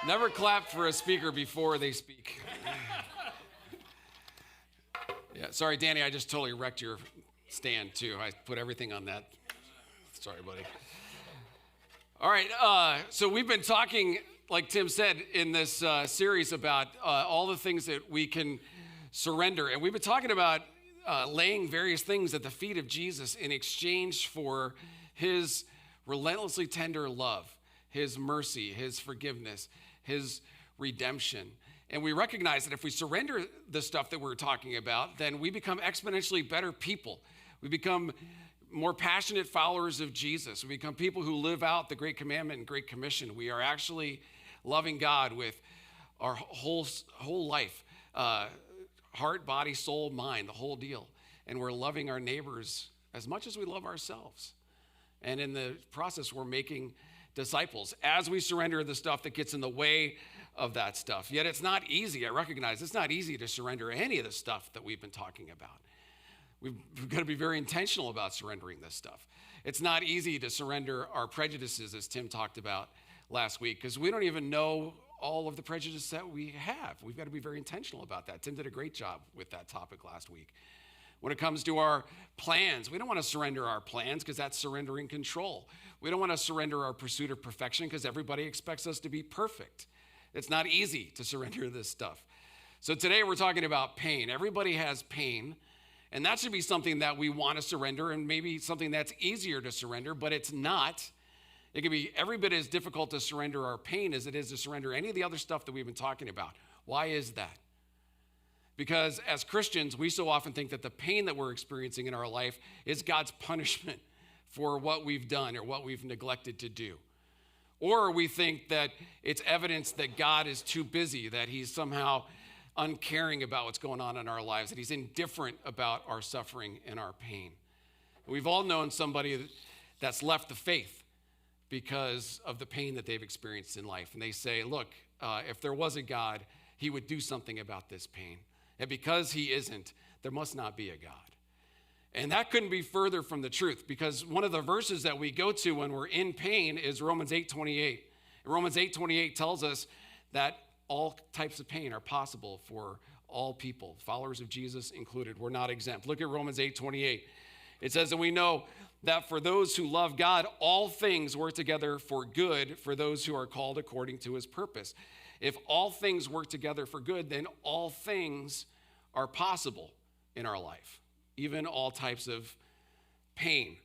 Never clap for a speaker before they speak. Yeah, sorry, Danny, I just totally wrecked your stand, too. I put everything on that. Sorry, buddy. All right, so we've been talking, like Tim said, in this series about all the things that we can surrender. And we've been talking about laying various things at the feet of Jesus in exchange for his relentlessly tender love, his mercy, his forgiveness, his redemption. And we recognize that if we surrender the stuff that we're talking about, then we become exponentially better people. We become more passionate followers of Jesus. We become people who live out the Great Commandment and Great Commission. We are actually loving God with our whole life, heart, body, soul, mind, the whole deal. And we're loving our neighbors as much as we love ourselves. And in the process, we're making disciples as we surrender the stuff that gets in the way of that stuff. Yet it's not easy. I recognize it's not easy to surrender any of the stuff that we've been talking about. We've got to be very intentional about surrendering this stuff. It's not easy to surrender our prejudices, as Tim talked about last week, because we don't even know all of the prejudice that we have. We've got to be very intentional about that. Tim did a great job with that topic last week. When it comes to our plans, we don't want to surrender our plans because that's surrendering control. We don't want to surrender our pursuit of perfection because everybody expects us to be perfect. It's not easy to surrender this stuff. So today we're talking about pain. Everybody has pain, and that should be something that we want to surrender and maybe something that's easier to surrender, but it's not. It can be every bit as difficult to surrender our pain as it is to surrender any of the other stuff that we've been talking about. Why is that? Because as Christians, we so often think that the pain that we're experiencing in our life is God's punishment for what we've done or what we've neglected to do. Or we think that it's evidence that God is too busy, that he's somehow uncaring about what's going on in our lives, that he's indifferent about our suffering and our pain. We've all known somebody that's left the faith because of the pain that they've experienced in life. And they say, look, if there was a God, he would do something about this pain. And because he isn't, there must not be a God. And that couldn't be further from the truth, because one of the verses that we go to when we're in pain is Romans 8:28. And Romans 8:28 tells us that all types of pain are possible for all people, followers of Jesus included. We're not exempt. Look at Romans 8:28. It says, and we know that for those who love God, all things work together for good for those who are called according to his purpose. If all things work together for good, then all things are possible in our life, even all types of pain.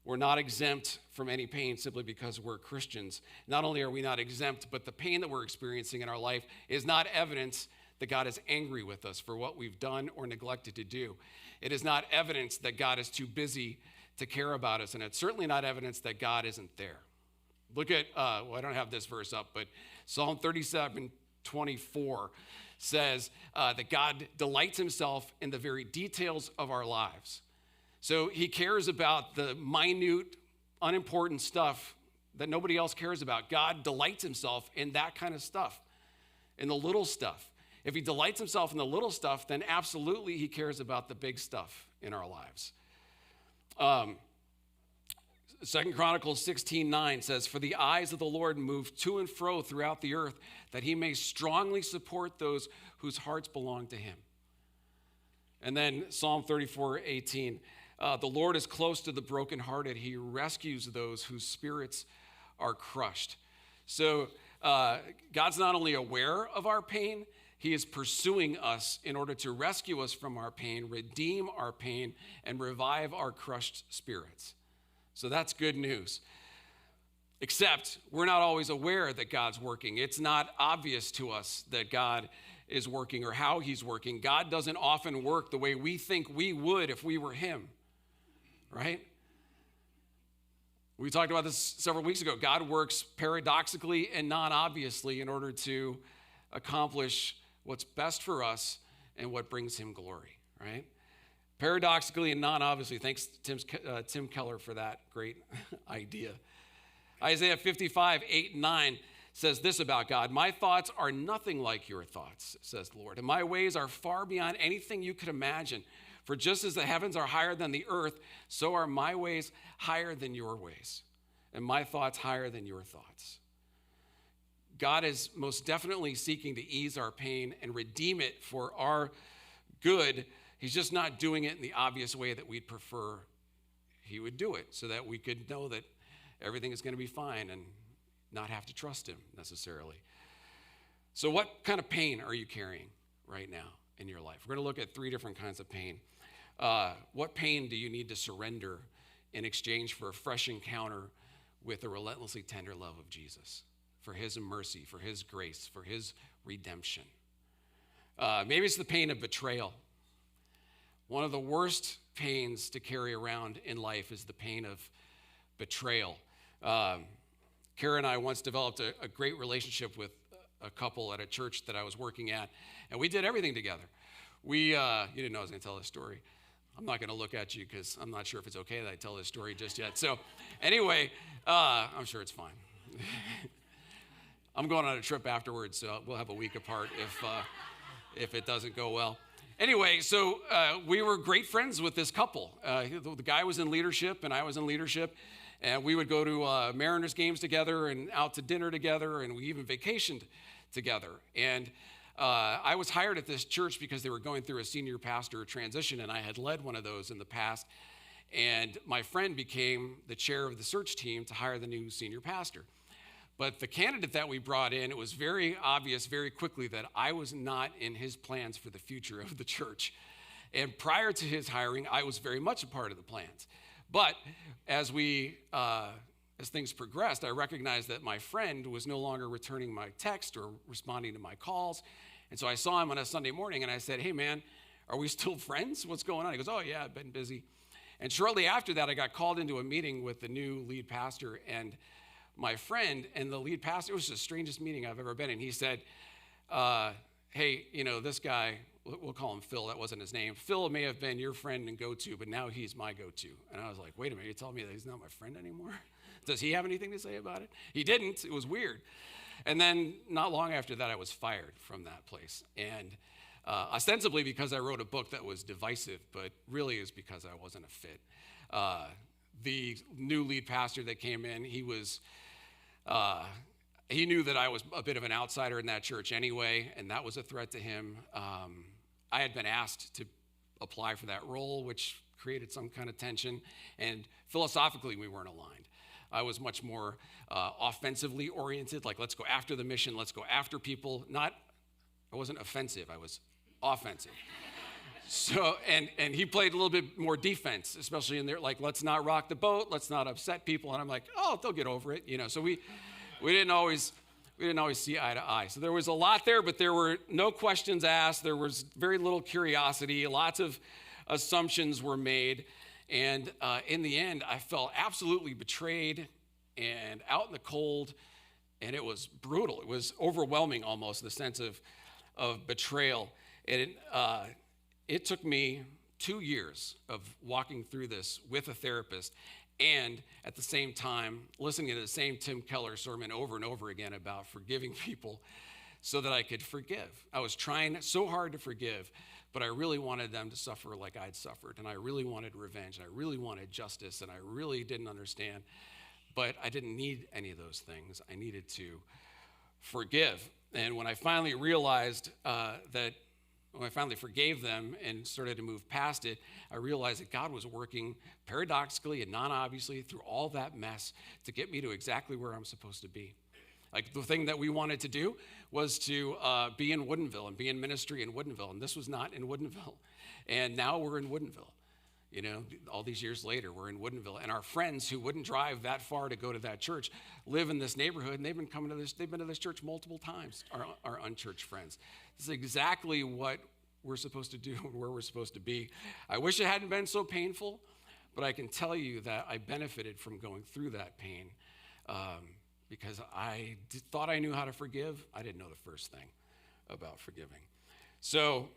We're not exempt from any pain simply because we're Christians. Not only are we not exempt, but the pain that we're experiencing in our life is not evidence that God is angry with us for what we've done or neglected to do. It is not evidence that God is too busy to care about us, and it's certainly not evidence that God isn't there. Look at, I don't have this verse up, but Psalm 37:24 says that God delights himself in the very details of our lives. So he cares about the minute, unimportant stuff that nobody else cares about. God delights himself in that kind of stuff, in the little stuff. If he delights himself in the little stuff, then absolutely he cares about the big stuff in our lives. 2 Chronicles 16:9 says, for the eyes of the Lord move to and fro throughout the earth, that he may strongly support those whose hearts belong to him. And then Psalm 34:18, the Lord is close to the brokenhearted. He rescues those whose spirits are crushed. So God's not only aware of our pain, he is pursuing us in order to rescue us from our pain, redeem our pain, and revive our crushed spirits. So that's good news. Except we're not always aware that God's working. It's not obvious to us that God is working or how he's working. God doesn't often work the way we think we would if we were him, right? We talked about this several weeks ago. God works paradoxically and non-obviously in order to accomplish what's best for us and what brings him glory, right? Paradoxically and non-obviously. Thanks, Tim Keller, for that great idea. Isaiah 55:8-9 says this about God. My thoughts are nothing like your thoughts, says the Lord, and my ways are far beyond anything you could imagine. For just as the heavens are higher than the earth, so are my ways higher than your ways, and my thoughts higher than your thoughts. God is most definitely seeking to ease our pain and redeem it for our good. He's just not doing it in the obvious way that we'd prefer he would do it, so that we could know that everything is going to be fine and not have to trust him necessarily. So what kind of pain are you carrying right now in your life? We're going to look at 3 different kinds of pain. What pain do you need to surrender in exchange for a fresh encounter with the relentlessly tender love of Jesus, for his mercy, for his grace, for his redemption? Maybe it's the pain of betrayal. One of the worst pains to carry around in life is the pain of betrayal. Kara and I once developed a great relationship with a couple at a church that I was working at, and we did everything together. You didn't know I was going to tell this story. I'm not going to look at you because I'm not sure if it's okay that I tell this story just yet. So anyway, I'm sure it's fine. I'm going on a trip afterwards, so we'll have a week apart if it doesn't go well. Anyway, so we were great friends with this couple. The guy was in leadership and I was in leadership, and we would go to Mariners games together and out to dinner together, and we even vacationed together. And I was hired at this church because they were going through a senior pastor transition, and I had led one of those in the past. And my friend became the chair of the search team to hire the new senior pastor. But the candidate that we brought in, it was very obvious very quickly that I was not in his plans for the future of the church. And prior to his hiring, I was very much a part of the plans. But as things progressed, I recognized that my friend was no longer returning my text or responding to my calls. And so I saw him on a Sunday morning and I said, "Hey man, are we still friends? What's going on?" He goes, "Oh yeah, I've been busy." And shortly after that, I got called into a meeting with the new lead pastor and my friend and the lead pastor. It was the strangest meeting I've ever been in. He said, "Hey, this guy," we'll call him Phil, that wasn't his name. "Phil may have been your friend and go-to, but now he's my go-to." And I was like, "Wait a minute, you're telling me that he's not my friend anymore? Does he have anything to say about it?" He didn't. It was weird. And then not long after that, I was fired from that place. And ostensibly because I wrote a book that was divisive, but really is because I wasn't a fit. The new lead pastor that came in, he knew that I was a bit of an outsider in that church anyway, and that was a threat to him. I had been asked to apply for that role, which created some kind of tension, and philosophically we weren't aligned. I was much more offensively oriented, like let's go after the mission, let's go after people. I wasn't offensive, I was offensive. So, and he played a little bit more defense, especially in there, like let's not rock the boat, let's not upset people. And I'm like, oh, they'll get over it, So we didn't always see eye to eye. So there was a lot there, but there were no questions asked. There was very little curiosity. Lots of assumptions were made. And in the end, I felt absolutely betrayed and out in the cold. And it was brutal. It was overwhelming almost, the sense of betrayal. And it took me 2 years of walking through this with a therapist and at the same time listening to the same Tim Keller sermon over and over again about forgiving people so that I could forgive. I was trying so hard to forgive, but I really wanted them to suffer like I'd suffered, and I really wanted revenge, and I really wanted justice, and I really didn't understand, but I didn't need any of those things. I needed to forgive. And when I finally realized when I finally forgave them and started to move past it, I realized that God was working paradoxically and non-obviously through all that mess to get me to exactly where I'm supposed to be. Like the thing that we wanted to do was to be in Woodinville and be in ministry in Woodinville, and this was not in Woodinville. And now we're in Woodinville. All these years later, we're in Woodinville, and our friends who wouldn't drive that far to go to that church live in this neighborhood, and they've been to this church multiple times, our unchurched friends. This is exactly what we're supposed to do and where we're supposed to be. I wish it hadn't been so painful, but I can tell you that I benefited from going through that pain because I thought I knew how to forgive. I didn't know the first thing about forgiving. So,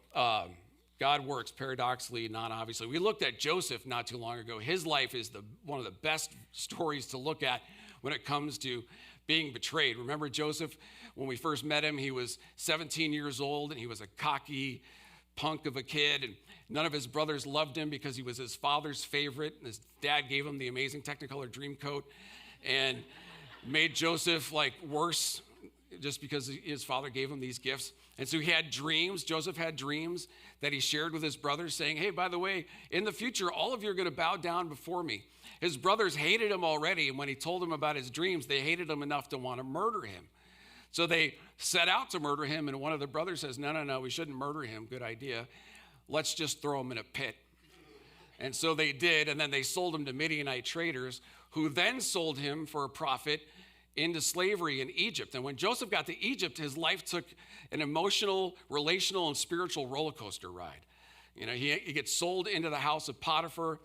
God works paradoxically, not obviously. We looked at Joseph not too long ago. His life is one of the best stories to look at when it comes to being betrayed. Remember Joseph? When we first met him, he was 17 years old, and he was a cocky punk of a kid, and none of his brothers loved him because he was his father's favorite, and his dad gave him the amazing Technicolor Dreamcoat and made Joseph worse just because his father gave him these gifts. And so he had dreams. Joseph had dreams that he shared with his brothers saying, hey, by the way, in the future, all of you are going to bow down before me. His brothers hated him already. And when he told them about his dreams, they hated him enough to want to murder him. So they set out to murder him. And one of the brothers says, no, we shouldn't murder him. Good idea. Let's just throw him in a pit. And so they did. And then they sold him to Midianite traders, who then sold him for a profit into slavery in Egypt. And when Joseph got to Egypt, his life took an emotional, relational, and spiritual roller coaster ride. You know, he gets sold into the house of Potiphar.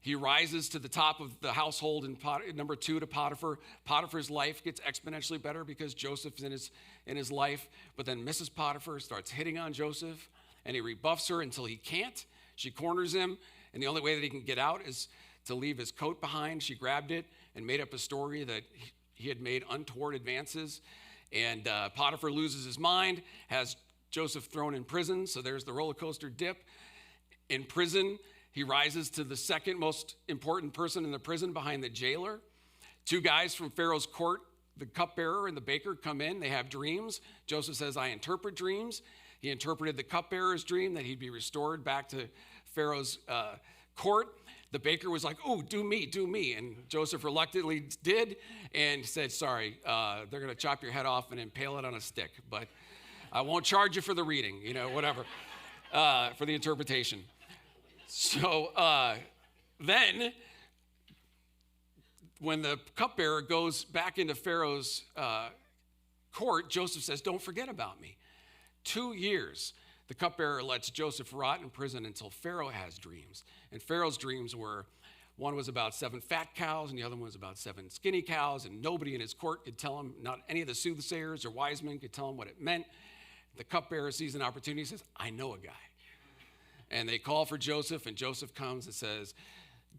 He rises to the top of the household in number 2 to Potiphar. Potiphar's life gets exponentially better because Joseph's in his life. But then Mrs. Potiphar starts hitting on Joseph, and he rebuffs her until he can't. She corners him, and the only way that he can get out is to leave his coat behind. She grabbed it and made up a story that he had made untoward advances. And Potiphar loses his mind, has Joseph thrown in prison. So there's the roller coaster dip. In prison, he rises to the second most important person in the prison behind the jailer. 2 guys from Pharaoh's court, the cupbearer and the baker, come in. They have dreams. Joseph says, I interpret dreams. He interpreted the cupbearer's dream that he'd be restored back to Pharaoh's court. The baker was like, oh, do me. And Joseph reluctantly did and said, sorry, they're going to chop your head off and impale it on a stick. But I won't charge you for the reading, whatever, for the interpretation. So then when the cupbearer goes back into Pharaoh's court, Joseph says, don't forget about me. 2 years. The cupbearer lets Joseph rot in prison until Pharaoh has dreams. And Pharaoh's dreams were, one was about 7 fat cows, and the other one was about 7 skinny cows, and nobody in his court could tell him, not any of the soothsayers or wise men could tell him what it meant. The cupbearer sees an opportunity, says, I know a guy. And they call for Joseph, and Joseph comes and says,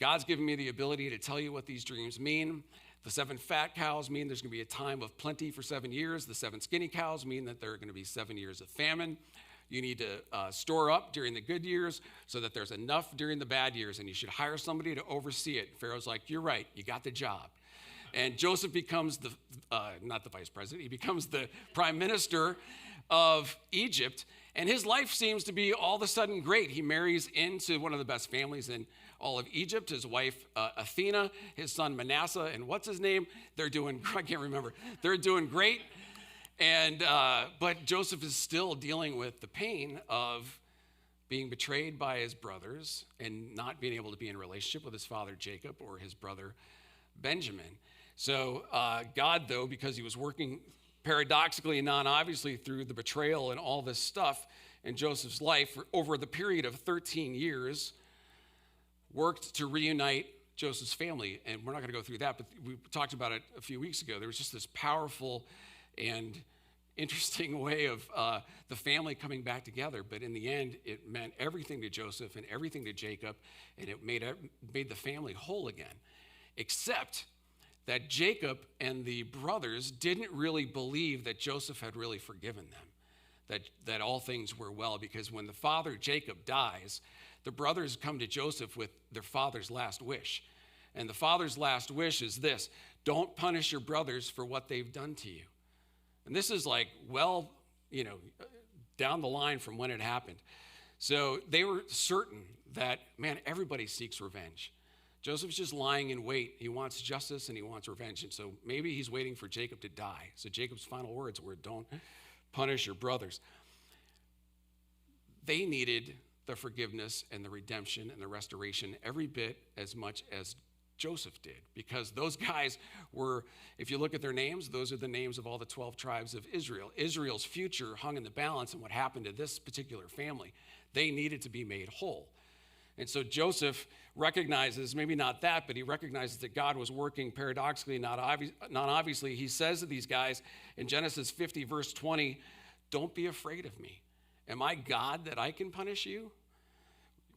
God's given me the ability to tell you what these dreams mean. The 7 fat cows mean there's going to be a time of plenty for 7 years. The 7 skinny cows mean that there are going to be 7 years of famine. You need to store up during the good years so that there's enough during the bad years, and you should hire somebody to oversee it. Pharaoh's like, you're right, you got the job. And Joseph becomes not the vice president, he becomes the prime minister of Egypt, and his life seems to be all of a sudden great. He marries into one of the best families in all of Egypt, his wife Athena, his son Manasseh, and what's his name? I can't remember. They're doing great. And but Joseph is still dealing with the pain of being betrayed by his brothers and not being able to be in a relationship with his father Jacob or his brother Benjamin. So God, though, because he was working paradoxically and non-obviously through the betrayal and all this stuff in Joseph's life over the period of 13 years, worked to reunite Joseph's family. And we're not going to go through that, but we talked about it a few weeks ago. There was just this powerful and interesting way of the family coming back together. But in the end, it meant everything to Joseph and everything to Jacob, and it made the family whole again. Except that Jacob and the brothers didn't really believe that Joseph had really forgiven them, that all things were well, because when the father, Jacob, dies, the brothers come to Joseph with their father's last wish. And the father's last wish is this: don't punish your brothers for what they've done to you. And this is like, down the line from when it happened. So they were certain that, man, everybody seeks revenge. Joseph's just lying in wait. He wants justice and he wants revenge. And so maybe he's waiting for Jacob to die. So Jacob's final words were, don't punish your brothers. They needed the forgiveness and the redemption and the restoration every bit as much as Joseph did, because those guys were, if you look at their names, those are the names of all the 12 tribes of Israel. Israel's future hung in the balance in what happened to this particular family. They needed to be made whole. And so Joseph recognizes, maybe not that, but he recognizes that God was working paradoxically, not obviously. He says to these guys in Genesis 50, verse 20, don't be afraid of me. Am I God that I can punish you?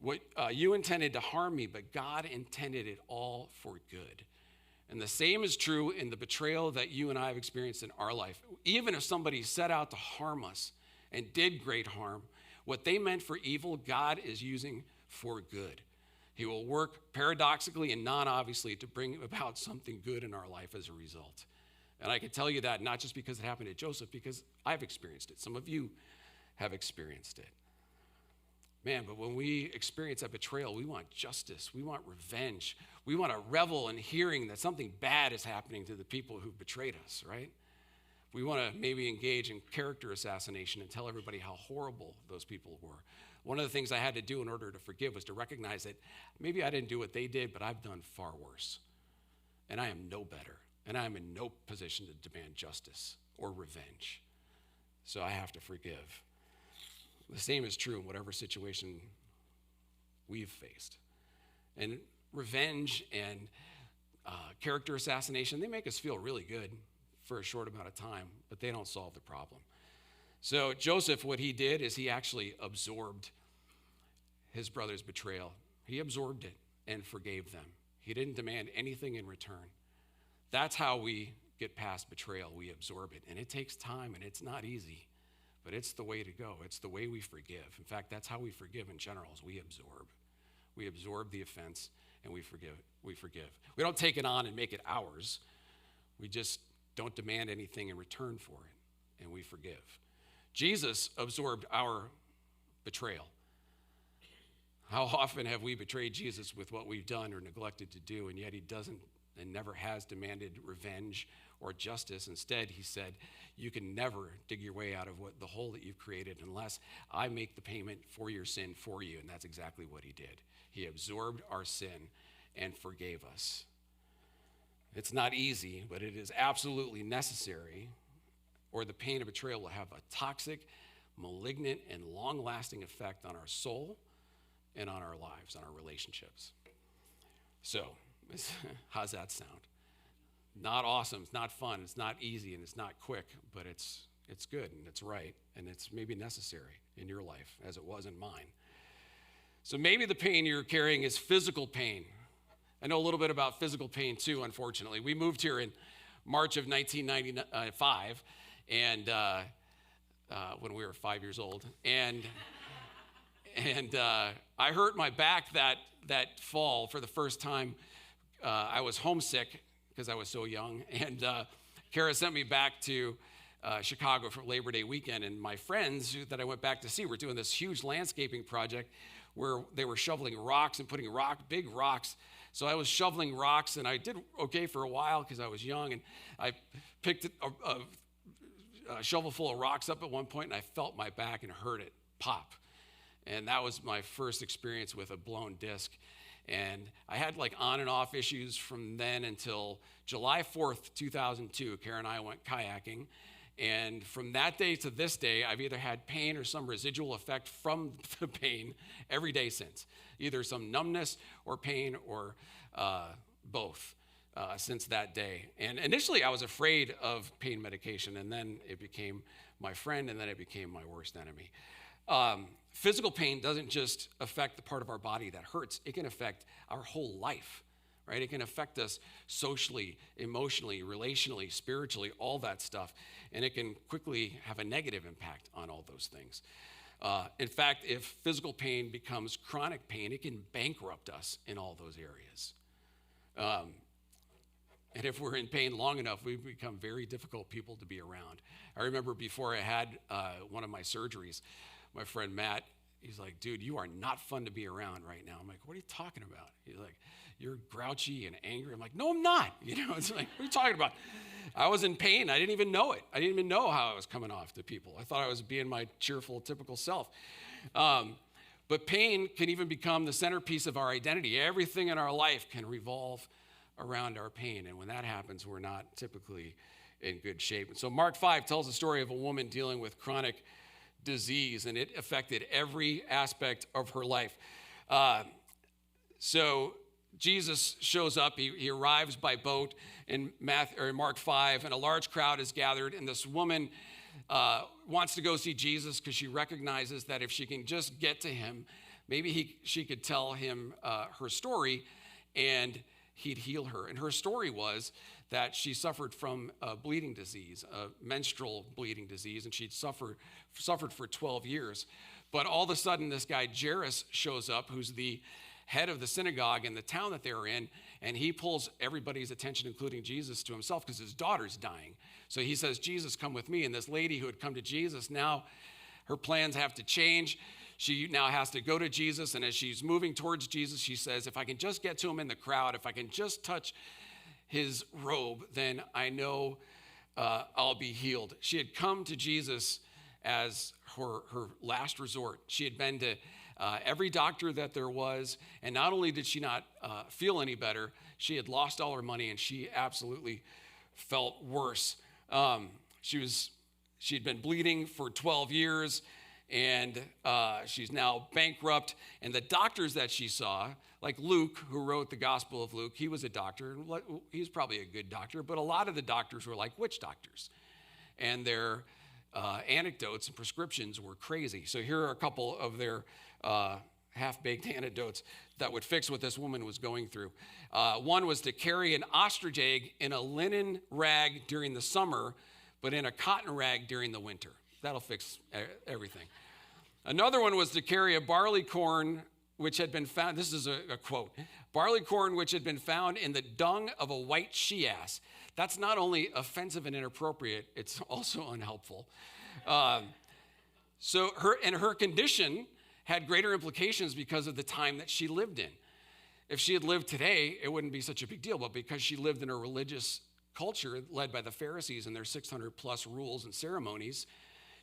What you intended to harm me, but God intended it all for good. And the same is true in the betrayal that you and I have experienced in our life. Even if somebody set out to harm us and did great harm, what they meant for evil, God is using for good. He will work paradoxically and non-obviously to bring about something good in our life as a result. And I can tell you that not just because it happened to Joseph, because I've experienced it. Some of you have experienced it. Man, but when we experience that betrayal, we want justice. We want revenge. We want to revel in hearing that something bad is happening to the people who betrayed us, right? We want to maybe engage in character assassination and tell everybody how horrible those people were. One of the things I had to do in order to forgive was to recognize that maybe I didn't do what they did, but I've done far worse. And I am no better. And I am in no position to demand justice or revenge. So I have to forgive. The same is true in whatever situation we've faced. And revenge and character assassination, they make us feel really good for a short amount of time, but they don't solve the problem. So Joseph, what he did is he actually absorbed his brother's betrayal. He absorbed it and forgave them. He didn't demand anything in return. That's how we get past betrayal. We absorb it. And it takes time, and it's not easy, but it's the way to go. It's the way we forgive. In fact, that's how we forgive in general, is we absorb. We absorb the offense, and we forgive. We don't take it on and make it ours. We just don't demand anything in return for it, and we forgive. Jesus absorbed our betrayal. How often have we betrayed Jesus with what we've done or neglected to do, and yet he doesn't and never has demanded revenge or justice. Instead, he said, you can never dig your way out of the hole that you've created unless I make the payment for your sin for you. And that's exactly what he did. He absorbed our sin and forgave us. It's not easy, but it is absolutely necessary, or the pain of betrayal will have a toxic, malignant, and long-lasting effect on our soul and on our lives, on our relationships. So, how's that sound? Not awesome, it's not fun, it's not easy, and it's not quick, but it's good, and it's right, and it's maybe necessary in your life, as it was in mine. So maybe the pain you're carrying is physical pain. I know a little bit about physical pain too, unfortunately. We moved here in March of 1995, and when we were 5 years old, and I hurt my back that fall for the first time. I was homesick because I was so young, and Kara sent me back to Chicago for Labor Day weekend, and my friends that I went back to see were doing this huge landscaping project where they were shoveling rocks and putting big rocks. So I was shoveling rocks, and I did okay for a while because I was young, and I picked a shovel full of rocks up at one point, and I felt my back and heard it pop. And that was my first experience with a blown disc. And I had like on and off issues from then until July 4th, 2002. Karen and I went kayaking. And from that day to this day, I've either had pain or some residual effect from the pain every day since. Either some numbness or pain or both since that day. And initially I was afraid of pain medication, and then it became my friend, and then it became my worst enemy. Physical pain doesn't just affect the part of our body that hurts. It can affect our whole life, right? It can affect us socially, emotionally, relationally, spiritually, all that stuff. And it can quickly have a negative impact on all those things. In fact, if physical pain becomes chronic pain, it can bankrupt us in all those areas. And if we're in pain long enough, we become very difficult people to be around. I remember before I had one of my surgeries, my friend Matt, he's like, dude, you are not fun to be around right now. I'm like, what are you talking about? He's like, you're grouchy and angry. I'm like, no, I'm not. It's like, what are you talking about? I was in pain. I didn't even know it. I didn't even know how I was coming off to people. I thought I was being my cheerful, typical self. But pain can even become the centerpiece of our identity. Everything in our life can revolve around our pain. And when that happens, we're not typically in good shape. And so Mark 5 tells the story of a woman dealing with chronic disease, and it affected every aspect of her life. So Jesus shows up. He arrives by boat in Mark 5, and a large crowd is gathered, and this woman wants to go see Jesus because she recognizes that if she can just get to him, maybe she could tell him her story, and he'd heal her. And her story was that she suffered from a bleeding disease, a menstrual bleeding disease, and she'd suffered for 12 years. But all of a sudden, this guy, Jairus, shows up, who's the head of the synagogue in the town that they were in, and he pulls everybody's attention, including Jesus, to himself because his daughter's dying. So he says, Jesus, come with me. And this lady who had come to Jesus, now her plans have to change. She now has to go to Jesus, and as she's moving towards Jesus, she says, if I can just get to him in the crowd, if I can just touch his robe, then I know I'll be healed. She had come to Jesus as her last resort. She had been to every doctor that there was, and not only did she not feel any better, she had lost all her money, and she absolutely felt worse. She had been bleeding for 12 years, and she's now bankrupt. And the doctors that she saw, like Luke, who wrote the Gospel of Luke, he was a doctor, and he's probably a good doctor, but a lot of the doctors were like witch doctors. And their anecdotes and prescriptions were crazy. So here are a couple of their half-baked antidotes that would fix what this woman was going through. One was to carry an ostrich egg in a linen rag during the summer, but in a cotton rag during the winter. That'll fix everything. Another one was to carry a barley corn which had been found, this is a quote, barley corn which had been found in the dung of a white she-ass. That's not only offensive and inappropriate, it's also unhelpful. So her condition had greater implications because of the time that she lived in. If she had lived today, it wouldn't be such a big deal, but because she lived in a religious culture led by the Pharisees and their 600 plus rules and ceremonies,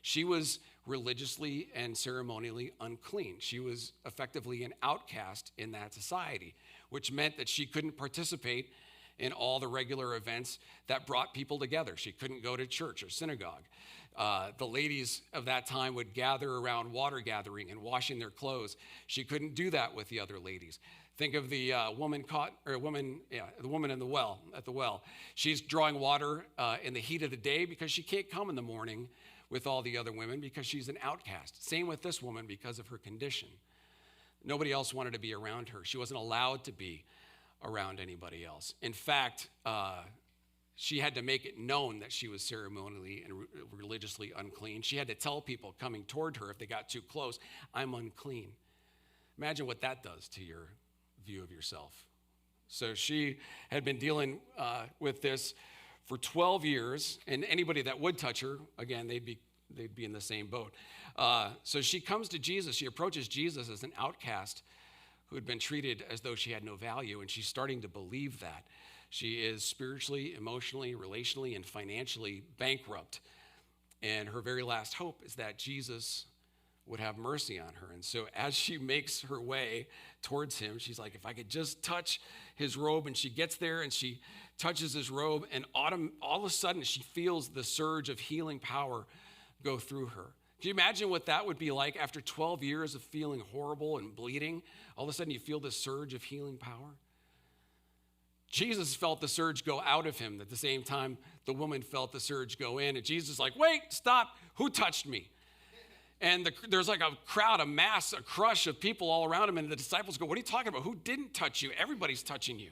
she was religiously and ceremonially unclean. She was effectively an outcast in that society, which meant that she couldn't participate in all the regular events that brought people together. She couldn't go to church or synagogue. The ladies of that time would gather around water gathering and washing their clothes. She couldn't do that with the other ladies. Think of the woman in the well, at the well. She's drawing water in the heat of the day because she can't come in the morning with all the other women because she's an outcast. Same with this woman because of her condition. Nobody else wanted to be around her. She wasn't allowed to be around anybody else. In fact, she had to make it known that she was ceremonially and religiously unclean. She had to tell people coming toward her if they got too close, I'm unclean. Imagine what that does to your view of yourself. So she had been dealing with this for 12 years, and anybody that would touch her, again, they'd be in the same boat. So she comes to Jesus. She approaches Jesus as an outcast who had been treated as though she had no value, and she's starting to believe that. She is spiritually, emotionally, relationally, and financially bankrupt, and her very last hope is that Jesus would have mercy on her. And so as she makes her way towards him, she's like, if I could just touch his robe, and she gets there and she touches his robe, and all of a sudden she feels the surge of healing power go through her. Can you imagine what that would be like after 12 years of feeling horrible and bleeding? All of a sudden you feel this surge of healing power. Jesus felt the surge go out of him. At the same time, the woman felt the surge go in, and Jesus is like, wait, stop, who touched me? And there's like a crowd, a mass, a crush of people all around him, and the disciples go, what are you talking about? Who didn't touch you? Everybody's touching you.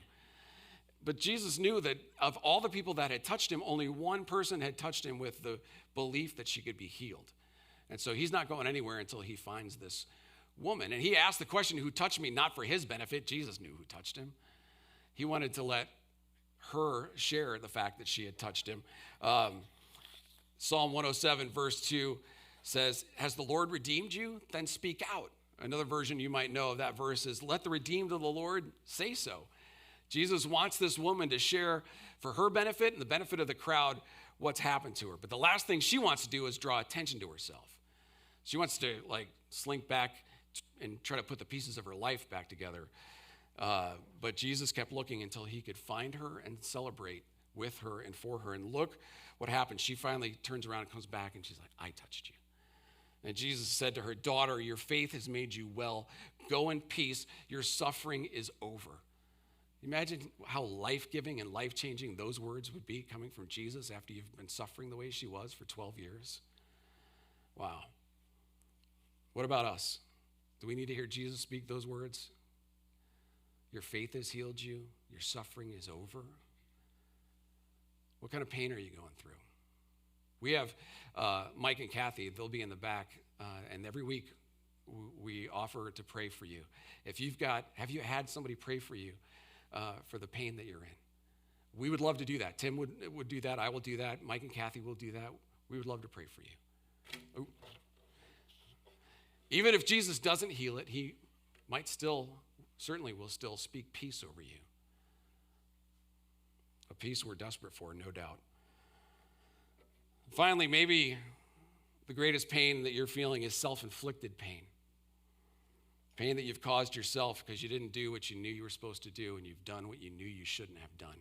But Jesus knew that of all the people that had touched him, only one person had touched him with the belief that she could be healed. And so he's not going anywhere until he finds this woman. And he asked the question, who touched me? Not for his benefit. Jesus knew who touched him. He wanted to let her share the fact that she had touched him. Psalm 107 verse 2 says, has the Lord redeemed you? Then speak out. Another version you might know of that verse is, let the redeemed of the Lord say so. Jesus wants this woman to share for her benefit and the benefit of the crowd what's happened to her. But the last thing she wants to do is draw attention to herself. She wants to slink back and try to put the pieces of her life back together. But Jesus kept looking until he could find her and celebrate with her and for her. And look what happens. She finally turns around and comes back, and she's like, I touched you. And Jesus said to her, daughter, your faith has made you well. Go in peace. Your suffering is over. Imagine how life-giving and life-changing those words would be coming from Jesus after you've been suffering the way she was for 12 years. Wow. What about us? Do we need to hear Jesus speak those words? Your faith has healed you. Your suffering is over. What kind of pain are you going through? We have Mike and Kathy. They'll be in the back. And every week we offer to pray for you. Have you had somebody pray for you for the pain that you're in? We would love to do that. Tim would do that. I will do that. Mike and Kathy will do that. We would love to pray for you. Ooh. Even if Jesus doesn't heal it, he might certainly will still speak peace over you. A peace we're desperate for, no doubt. Finally, maybe the greatest pain that you're feeling is self-inflicted pain. Pain that you've caused yourself because you didn't do what you knew you were supposed to do, and you've done what you knew you shouldn't have done.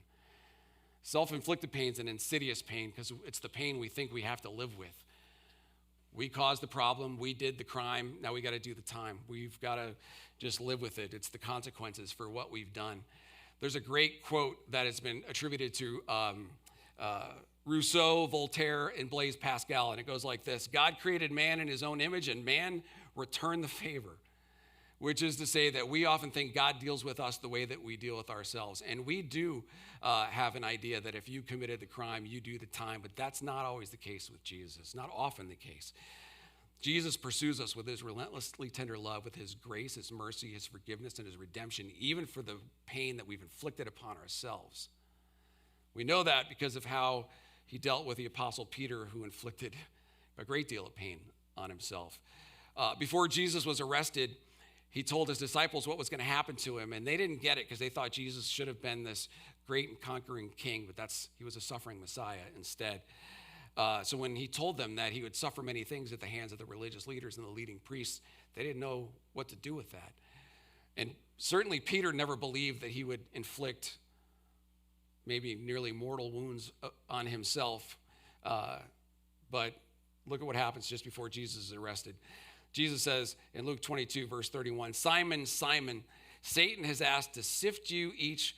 Self-inflicted pain is an insidious pain because it's the pain we think we have to live with. We caused the problem. We did the crime. Now we got to do the time. We've got to just live with it. It's the consequences for what we've done. There's a great quote that has been attributed to Rousseau, Voltaire, and Blaise Pascal, and it goes like this: God created man in his own image, and man returned the favor. Which is to say that we often think God deals with us the way that we deal with ourselves. And we do have an idea that if you committed the crime, you do the time, but that's not always the case with Jesus, not often the case. Jesus pursues us with his relentlessly tender love, with his grace, his mercy, his forgiveness, and his redemption, even for the pain that we've inflicted upon ourselves. We know that because of how he dealt with the Apostle Peter, who inflicted a great deal of pain on himself. Before Jesus was arrested, he told his disciples what was going to happen to him, and they didn't get it because they thought Jesus should have been this great and conquering king, but he was a suffering Messiah instead. So when he told them that he would suffer many things at the hands of the religious leaders and the leading priests, they didn't know what to do with that. And certainly Peter never believed that he would inflict maybe nearly mortal wounds on himself. But look at what happens just before Jesus is arrested. Jesus says in Luke 22, verse 31, Simon, Simon, Satan has asked to sift you, each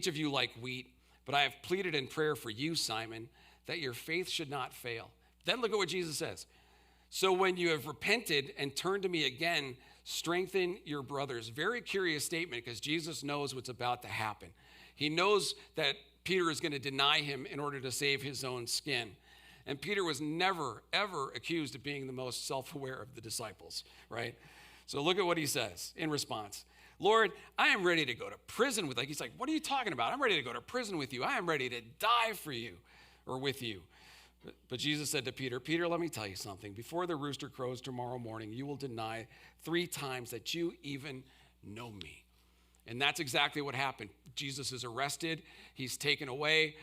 of you like wheat, but I have pleaded in prayer for you, Simon, that your faith should not fail. Then look at what Jesus says. So when you have repented and turned to me again, strengthen your brothers. Very curious statement because Jesus knows what's about to happen. He knows that Peter is going to deny him in order to save his own skin. And Peter was never, ever accused of being the most self-aware of the disciples, right? So look at what he says in response. Lord, I am ready to go to prison with you. He's like, what are you talking about? I'm ready to go to prison with you. I am ready to die for you or with you. But Jesus said to Peter, Peter, let me tell you something. Before the rooster crows tomorrow morning, you will deny 3 times that you even know me. And that's exactly what happened. Jesus is arrested. He's taken away.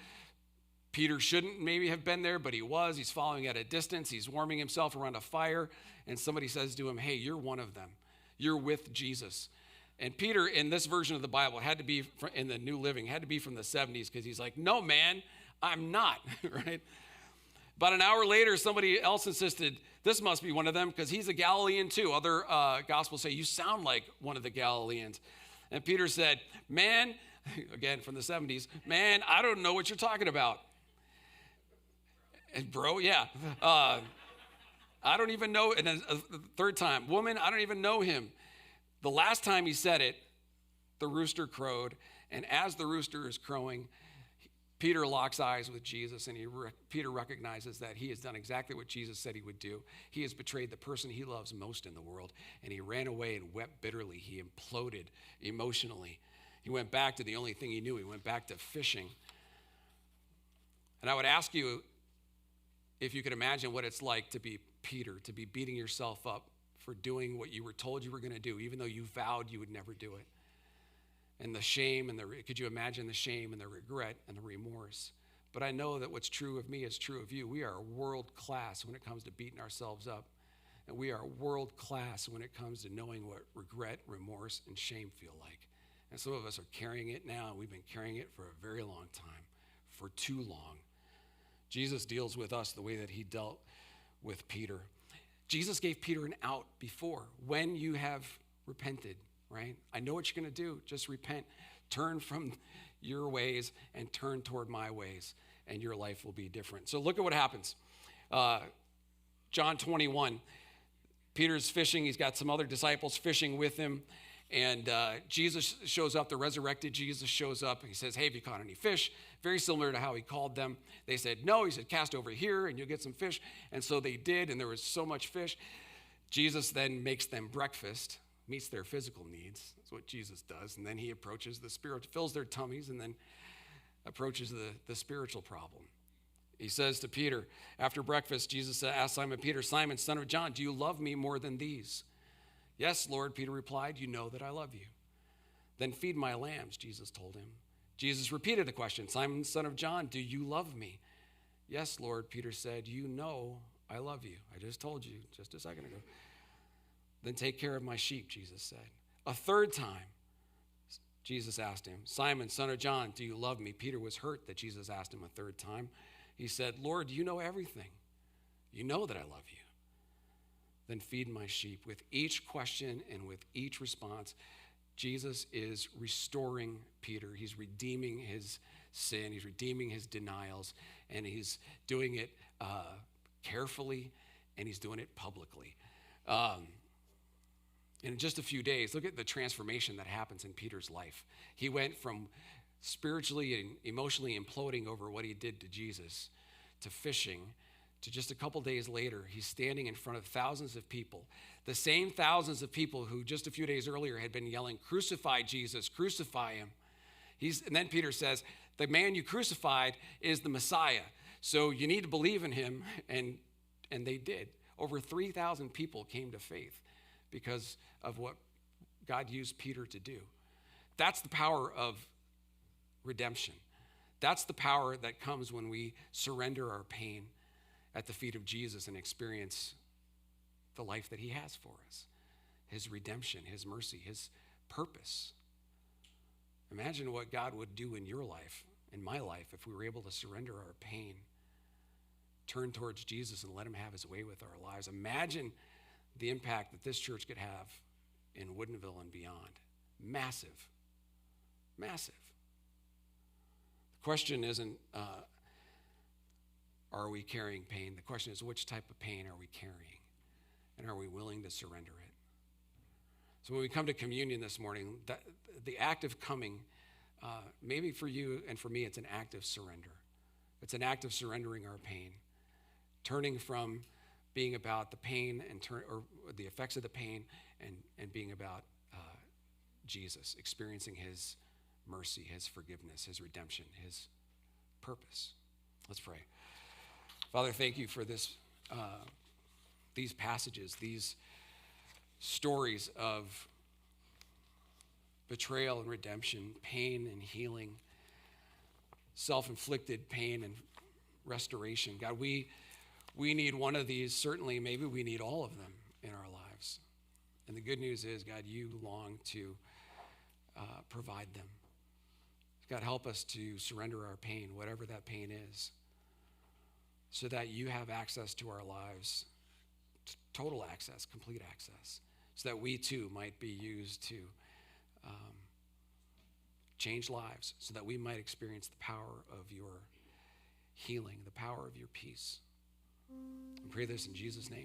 Peter shouldn't maybe have been there, but he was. He's following at a distance. He's warming himself around a fire. And somebody says to him, hey, you're one of them. You're with Jesus. And Peter, in this version of the Bible, had to be in the New Living, had to be from the 70s because he's like, no, man, I'm not, right? About an hour later, somebody else insisted, this must be one of them because he's a Galilean too. Other Gospels say, you sound like one of the Galileans. And Peter said, man, again from the 70s, man, I don't know what you're talking about. And bro, yeah. I don't even know. And then a third time, woman, I don't even know him. The last time he said it, the rooster crowed. And as the rooster is crowing, Peter locks eyes with Jesus, and Peter recognizes that he has done exactly what Jesus said he would do. He has betrayed the person he loves most in the world, and he ran away and wept bitterly. He imploded emotionally. He went back to the only thing he knew. He went back to fishing. And I would ask you, if you could imagine what it's like to be Peter, to be beating yourself up for doing what you were told you were going to do, even though you vowed you would never do it. And the shame could you imagine the shame and the regret and the remorse? But I know that what's true of me is true of you. We are world class when it comes to beating ourselves up. And we are world class when it comes to knowing what regret, remorse, and shame feel like. And some of us are carrying it now, and we've been carrying it for a very long time, for too long. Jesus deals with us the way that he dealt with Peter. Jesus gave Peter an out before, when you have repented, right? I know what you're going to do. Just repent. Turn from your ways and turn toward my ways, and your life will be different. So look at what happens. John 21, Peter's fishing. He's got some other disciples fishing with him. And Jesus shows up, the resurrected Jesus shows up. He says, hey, have you caught any fish? Very similar to how he called them. They said, no. He said, cast over here and you'll get some fish. And so they did, and there was so much fish. Jesus then makes them breakfast, meets their physical needs. That's what Jesus does. And then he approaches the spirit, fills their tummies, and then approaches the spiritual problem. He says to Peter, after breakfast, Jesus asked Simon Peter, Simon, son of John, do you love me more than these? Yes, Lord, Peter replied, you know that I love you. Then feed my lambs, Jesus told him. Jesus repeated the question, Simon, son of John, do you love me? Yes, Lord, Peter said, you know I love you. I just told you just a second ago. Then take care of my sheep, Jesus said. A third time, Jesus asked him, Simon, son of John, do you love me? Peter was hurt that Jesus asked him a third time. He said, Lord, you know everything. You know that I love you. Then feed my sheep. With each question and with each response, Jesus is restoring Peter. He's redeeming his sin. He's redeeming his denials. And he's doing it carefully, and he's doing it publicly. In just a few days, look at the transformation that happens in Peter's life. He went from spiritually and emotionally imploding over what he did to Jesus to fishing, to just a couple days later, he's standing in front of thousands of people. The same thousands of people who just a few days earlier had been yelling, crucify Jesus, crucify him. And then Peter says, the man you crucified is the Messiah. So you need to believe in him. And they did. Over 3,000 people came to faith because of what God used Peter to do. That's the power of redemption. That's the power that comes when we surrender our pain at the feet of Jesus and experience the life that he has for us, his redemption, his mercy, his purpose. Imagine what God would do in your life, in my life, if we were able to surrender our pain, turn towards Jesus and let him have his way with our lives. Imagine the impact that this church could have in Woodinville and beyond. Massive, massive. The question isn't, are we carrying pain? The question is, which type of pain are we carrying? And are we willing to surrender it? So when we come to communion this morning, the act of coming, maybe for you and for me, it's an act of surrender. It's an act of surrendering our pain, turning from being about the pain or the effects of the pain and being about Jesus, experiencing his mercy, his forgiveness, his redemption, his purpose. Let's pray. Father, thank you for these passages, these stories of betrayal and redemption, pain and healing, self-inflicted pain and restoration. God, we need one of these. Certainly, maybe we need all of them in our lives. And the good news is, God, you long to provide them. God, help us to surrender our pain, whatever that pain is, so that you have access to our lives, total access, complete access, so that we too might be used to change lives, so that we might experience the power of your healing, the power of your peace. I pray this in Jesus' name.